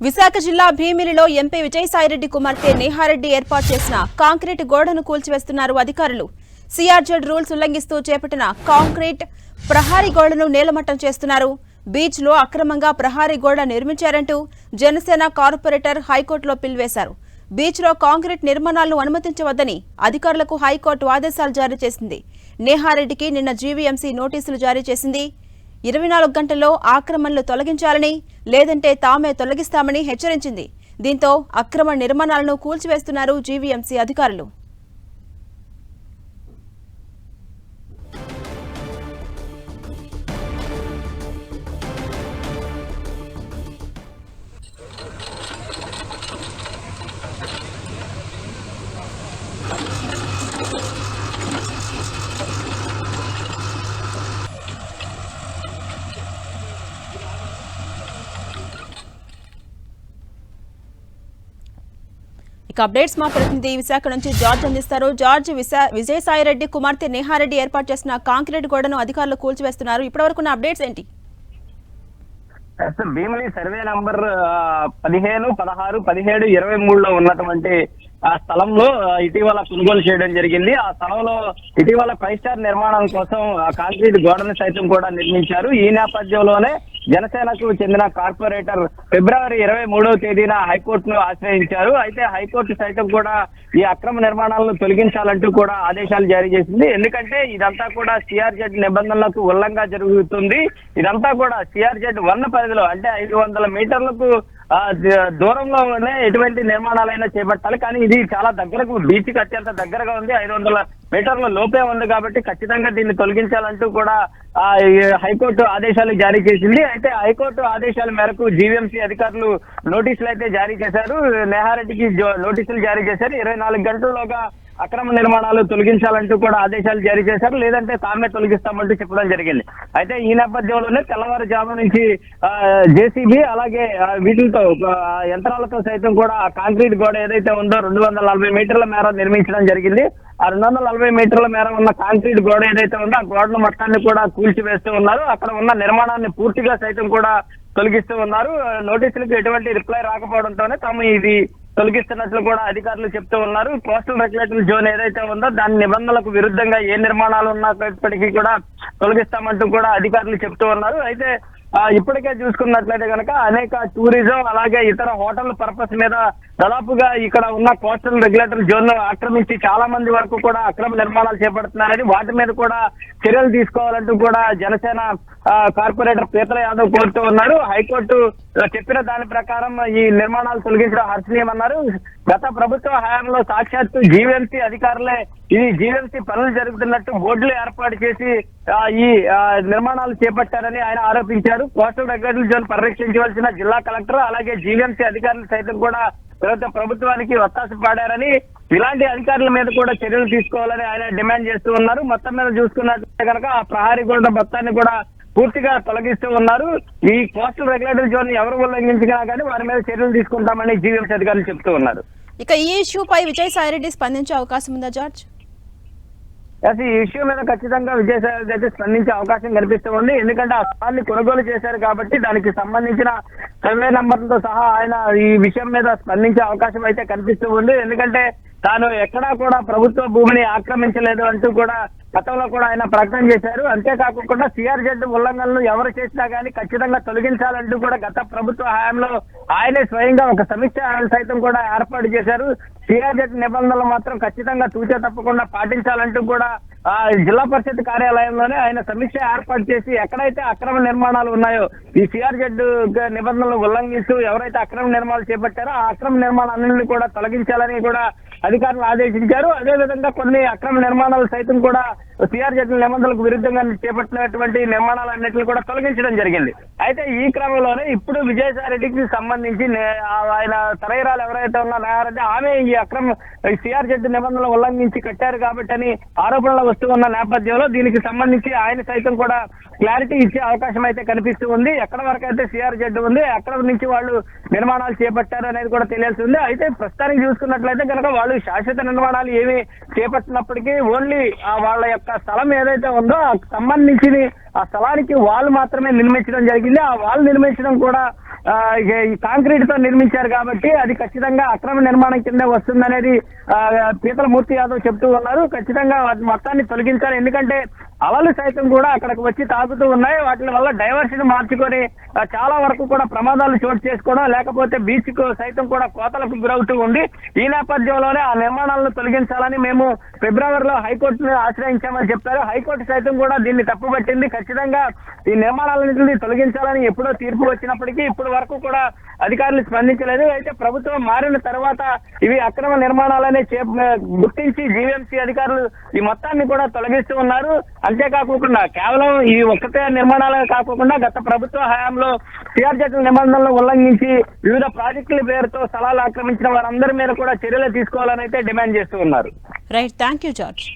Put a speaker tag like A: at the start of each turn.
A: విశాఖ జిల్లా భీమిలిలో ఎంపీ విజయసాయిరెడ్డి కుమార్తె నేహారెడ్డి ఏర్పాటు చేసిన కాంక్రీట్ గోడను కూల్చివేస్తున్నారు అధికారులు. సిఆర్జెడ్ రూల్స్ ఉల్లంఘిస్తూ చేపట్టిన కాంక్రీట్ ప్రహారీ గోడను నేలమట్టం చేస్తున్నారు. బీచ్ లో అక్రమంగా ప్రహారీ గోడ నిర్మించారంటూ జనసేన కార్పొరేటర్ హైకోర్టులో పిల్వేశారు. బీచ్ లో కాంక్రీట్ నిర్మాణాలను అనుమతించవద్దని అధికారులకు హైకోర్టు ఆదేశాలు జారీ చేసింది. నేహారెడ్డికి నిన్న జీవీఎంసీ నోటీసులు జారీ చేసింది. 24 గంటల్లో ఆక్రమణలు తొలగించాలని, లేదంటే తామే తొలగిస్తామని హెచ్చరించింది. దీంతో అక్రమ నిర్మాణాలను కూల్చివేస్తున్నారు జీవీఎంసీ అధికారులు. ఇక అప్డేట్స్ మా ప్రతినిధి విశాఖ నుంచి జార్జ్ అందిస్తారు. జార్జ్, విజయసాయిరెడ్డి కుమార్తె నేహారెడ్డి ఏర్పాటు చేసిన కాంక్రీట్ గోడను అధికారులు కూల్చివేస్తున్నారు. ఇప్పటివరకు ఉన్న అప్డేట్స్ ఏంటి?
B: భీమిలి సర్వే నంబర్ 15, 16, 17, 23లో ఉన్నటువంటి ఆ స్థలంలో ఇటీవల కొనుగోలు చేయడం జరిగింది. ఆ స్థలంలో ఇటీవల 5 స్టార్ నిర్మాణం కోసం కాంక్రీట్ గోడను సైతం కూడా నిర్మించారు. ఈ నేపథ్యంలోనే జనసేనకు చెందిన కార్పొరేటర్ ఫిబ్రవరి 23వ తేదీన హైకోర్టును ఆశ్రయించారు. అయితే హైకోర్టు సైతం కూడా ఈ అక్రమ నిర్మాణాలను తొలగించాలంటూ కూడా ఆదేశాలు జారీ చేసింది. ఎందుకంటే ఇదంతా కూడా సిఆర్జెడ్ నిబంధనలకు ఉల్లంఘన జరుగుతుంది. ఇదంతా కూడా సిఆర్జెడ్ 1 పరిధిలో అంటే 500 మీటర్లకు దూరంలోనే ఎటువంటి నిర్మాణాలైనా చేపట్టాలి. కానీ ఇది చాలా దగ్గరకు, బీచ్ కి అత్యంత దగ్గరగా ఉంది, 500 మీటర్ల లోపే ఉంది. కాబట్టి ఖచ్చితంగా దీన్ని తొలగించాలంటూ కూడా హైకోర్టు ఆదేశాలు జారీ చేసింది. అయితే హైకోర్టు ఆదేశాల మేరకు జీవీఎంసీ అధికారులు నోటీసులు అయితే జారీ చేశారు. నేహారెడ్డికి నోటీసులు జారీ చేశారు. 24 గంటల్లోగా అక్రమ నిర్మాణాలు తొలగించాలంటూ కూడా ఆదేశాలు జారీ చేశారు. లేదంటే తామే తొలగిస్తామంటూ చెప్పడం జరిగింది. అయితే ఈ నేపథ్యంలోనే తెల్లవారుజాము నుంచి జేసీబీ అలాగే వీటితో యంత్రాలతో సైతం కూడా కాంక్రీట్ గోడ ఏదైతే ఉందో 240 మీటర్ల మేర నిర్మించడం జరిగింది. ఆ 240 మీటర్ల మేర ఉన్న కాంక్రీట్ గోడ ఏదైతే ఉందో ఆ గోడల మొత్తాన్ని కూడా కూల్చివేస్తూ ఉన్నారు. అక్కడ ఉన్న నిర్మాణాన్ని పూర్తిగా సైతం కూడా తొలగిస్తూ ఉన్నారు. నోటీసులకు ఎటువంటి రిప్లై రాకపోవడంతోనే తాము ఇది తొలగిస్తున్నట్లు కూడా అధికారులు చెప్తూ ఉన్నారు. కోస్టల్ రెగ్యులేటరీ జోన్ ఏదైతే ఉందో దాని నిబంధనలకు విరుద్ధంగా ఏ నిర్మాణాలు ఉన్నప్పటికీ కూడా తొలగిస్తామంటూ కూడా అధికారులు చెప్తూ ఉన్నారు. అయితే ఇప్పటికే చూసుకున్నట్లయితే కనుక అనేక టూరిజం అలాగే ఇతర హోటల్ పర్పస్ మీద దాదాపుగా ఇక్కడ ఉన్న కోస్టల్ రెగ్యులేటరీ జోన్ ను ఆక్రమించి చాలా మంది వరకు కూడా అక్రమ నిర్మాణాలు చేపడుతున్నారని, వాటి మీద కూడా చర్యలు తీసుకోవాలంటూ కూడా జనసేన కార్పొరేటర్ పీతల యాదవ్ కోరుతూ ఉన్నారు. హైకోర్టు చెప్పిన దాని ప్రకారం ఈ నిర్మాణాలు తొలగించడం హర్షణీయమన్నారు. గత ప్రభుత్వ హయాంలో సాక్షాత్తు జీవీఎంసీ అధికారులే ఇది జీవీఎంసీ పనులు జరుగుతున్నట్టు బోర్డులు ఏర్పాటు చేసి ఈ నిర్మాణాలు చేపట్టారని ఆయన ఆరోపించారు. కోస్టల్ రెగ్యులేటరీ జోన్ పరిరక్షించవలసిన జిల్లా కలెక్టర్ అలాగే జీవీఎంసీ అధికారులు సైతం కూడా ప్రభుత్వానికి ఒత్తాసు పాడారని, ఇలాంటి అధికారుల మీద కూడా చర్యలు తీసుకోవాలని ఆయన డిమాండ్ చేస్తూ ఉన్నారు. మొత్తం మీద చూసుకున్నట్లయితే కనుక ఆ ప్రహారీ గోడ మొత్తాన్ని కూడా పూర్తిగా తొలగిస్తూ ఉన్నారు. ఈ కోస్టల్ రెగ్యులేటరీ జోన్ ఎవరు ఉల్లంఘించినా కానీ వారి మీద చర్యలు తీసుకుంటామని జీవీఎంసీ అధికారులు చెప్తూ ఉన్నారు.
A: ఇక ఈ ఇష్యూపై విజయసాయిరెడ్డి స్పందించే అవకాశం ఉందా జార్జ్?
B: ఈ ఇష్యూ మీద ఖచ్చితంగా విజయసాయి అయితే స్పందించే అవకాశం కనిపిస్తూ ఉంది. ఎందుకంటే ఆ స్థలాన్ని కొనుగోలు చేశారు కాబట్టి దానికి సంబంధించిన సర్వే నంబర్లతో సహా ఆయన ఈ విషయం మీద స్పందించే అవకాశం అయితే కనిపిస్తూ ఉంది. ఎందుకంటే తాను ఎక్కడా కూడా ప్రభుత్వ భూమిని ఆక్రమించలేదు అంటూ కూడా గతంలో కూడా ఆయన ప్రకటన చేశారు. అంతేకాకుండా సిఆర్జెడ్ ఉల్లంఘనలు ఎవరు చేసినా కానీ ఖచ్చితంగా తొలగించాలంటూ కూడా గత ప్రభుత్వ హయాంలో ఆయనే స్వయంగా ఒక సమీక్ష సైతం కూడా ఏర్పాటు చేశారు. సిఆర్జెడ్ నిబంధనలు మాత్రం ఖచ్చితంగా తూచే తప్పకుండా పాటించాలంటూ కూడా జిల్లా పరిషత్ కార్యాలయంలోనే ఆయన సమీక్ష ఏర్పాటు చేసి ఎక్కడైతే అక్రమ నిర్మాణాలు ఉన్నాయో ఈ సిఆర్జెడ్ నిబంధనలు ఉల్లంఘిస్తూ ఎవరైతే అక్రమ నిర్మాణాలు చేపట్టారో ఆ అక్రమ నిర్మాణాలన్నింటినీ కూడా తొలగించాలని కూడా అధికారులు ఆదేశించారు. అదేవిధంగా కొన్ని అక్రమ నిర్మాణాలు సైతం కూడా సిఆర్జెడ్ నిబంధనలకు విరుద్ధంగా చేపట్టినటువంటి నిర్మాణాలన్నింటినీ కూడా తొలగించడం జరిగింది. అయితే ఈ క్రమంలోనే ఇప్పుడు విజయసాయిరెడ్డికి సంబంధించి ఆయన తనయురాలు ఎవరైతే ఉన్నా నేహారెడ్డి ఆమె ఈ అక్రమ సిఆర్జెడ్ నిబంధనలు ఉల్లంఘించి కట్టారు కాబట్టి అని ఆరోపణలు వస్తూ ఉన్న నేపథ్యంలో దీనికి సంబంధించి ఆయన సైతం కూడా క్లారిటీ ఇచ్చే అవకాశం అయితే కనిపిస్తూ ఉంది. ఎక్కడ వరకు అయితే సిఆర్జెడ్ ఉంది ఎక్కడ నుంచి వాళ్ళు నిర్మాణాలు చేపట్టారు అనేది కూడా తెలియాల్సి ఉంది. అయితే ప్రస్తుతానికి చూసుకున్నట్లయితే కనుక వాళ్ళు శాశ్వత నిర్మాణాలు ఏమి చేపట్టినప్పటికీ ఓన్లీ వాళ్ళ యొక్క స్థలం ఏదైతే ఉందో సంబంధించి ఆ స్థలానికి వాల్ మాత్రమే నిర్మించడం జరిగింది. ఆ వాల్ నిర్మించడం కూడా ఈ కాంక్రీట్ తో నిర్మించారు కాబట్టి అది ఖచ్చితంగా అక్రమ నిర్మాణం కింద వస్తుందనేది పీతల మూర్తి యాదవ్ చెప్తూ ఉన్నారు. ఖచ్చితంగా మొత్తాన్ని తొలగించాలి, ఎందుకంటే అలలు సైతం కూడా అక్కడికి వచ్చి తాగుతూ ఉన్నాయి. వాటి వల్ల డైవర్షన్ మార్చుకొని చాలా వరకు కూడా ప్రమాదాలు చోటు చేసుకోవడం, లేకపోతే బీచ్ కు సైతం కూడా కోతలకు గురవుతూ ఉంది. ఈ నేపథ్యంలోనే ఆ నిర్మాణాలను తొలగించాలని మేము ఫిబ్రవరిలో హైకోర్టును ఆశ్రయించామని చెప్పారు. హైకోర్టు సైతం కూడా దీన్ని తప్పుపట్టింది. ఖచ్చితంగా ఈ నిర్మాణాలన్నింటినీ తొలగించాలని ఎప్పుడో తీర్పు వచ్చినప్పటికీ ఇప్పటి వరకు కూడా అధికారులు స్పందించలేదు. అయితే ప్రభుత్వం మారిన తర్వాత ఇవి అక్రమ నిర్మాణాలనే గుర్తించి జీవీఎంసీ అధికారులు ఈ మొత్తాన్ని కూడా తొలగిస్తూ ఉన్నారు. అంతేకాకుండా కేవలం ఈ ఒక్కటే నిర్మాణాలే కాకుండా గత ప్రభుత్వ హయాంలో సిఆర్జెడ్ నిబంధనలను ఉల్లంఘించి వివిధ ప్రాజెక్టుల పేరుతో స్థలాలు ఆక్రమించిన వారందరి మీద కూడా చర్యలు తీసుకోవాలని అయితే డిమాండ్ చేస్తూ ఉన్నారు.
A: Right, thank you George.